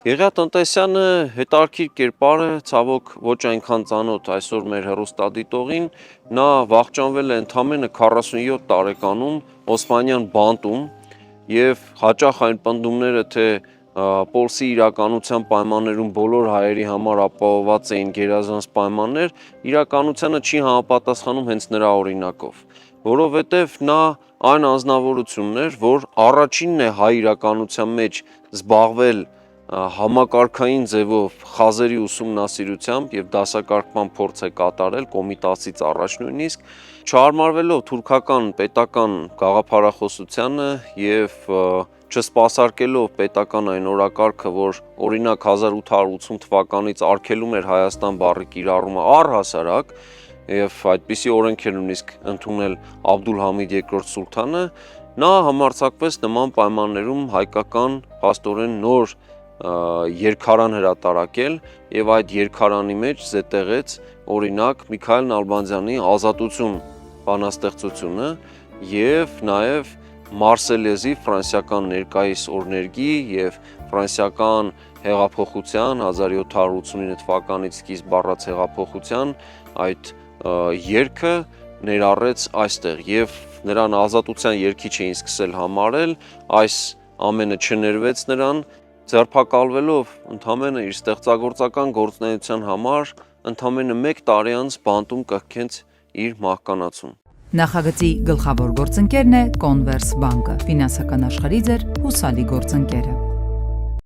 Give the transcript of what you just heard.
Եղիա Տնտեսյանը հետարքիր կերպար է, ցավոք ոչ այնքան ծանոթ այսօր մեր հեռուստադիտողին, նա վախճանվել է ընդամենը 47 տարեկանում Օսմանյան բանտում եւ հաճախ այն պնդումները, թե Պոլսի իրականության պայմաններում բոլոր հայերի համար ապահովված էին գերազանց պայմաններ, իրականությանը չի համապատասխանում հենց նրա օրինակով, որովհետեւ նա այն անձնավորությունն էր, որ առաջինն է հայ իրականության մեջ զբաղվել համակարգային ձևով խազերի ուսումնասիրությամբ եւ դասակարգման փորձ է կատարել կոմիտասից առաջ նույնիսկ չհարմարվելով թուրքական պետական գաղափարախոսությանը եւ չսպասարկելով պետական այն օրակարգը, որ օրինակ 1880 թվականից արգելում էր Հայաստան բառի կիրառումը առհասարակ եւ այդպիսի օրենք էր նույնիսկ ընդունել Աբդուլհամիդ II սուլթանը, նա համարձակվեց նման պայմաններում հայկական փաստորեն նոր երկարան հրատարակել եւ այդ երկարանի մեջ զետեղեց օրինակ Միքայել Նալբանդյանի ազատություն բանաստեղծությունը եւ նաեւ Մարսելեզի ֆրանսիական ներկայիս օրներգի եւ ֆրանսիական հեղափոխության 1789 թվականից սկիզբ առած հեղափոխության այդ երգը ներառեց այստեղ եւ նրան ազատության երգիչ էին սկսել համարել, այս ամենը չներվեց նրան ձերբակալվելով ընդամենը իր ստեղծագործական գործունեության համար ընդամենը 1 տարի անց բանտում կրկնեց իր մահկանացուն։ Նախագծի գլխավոր գործընկերն է Կոնվերս բանկը, ֆինանսական աշխարհի ձեր հուսալի գործընկերը։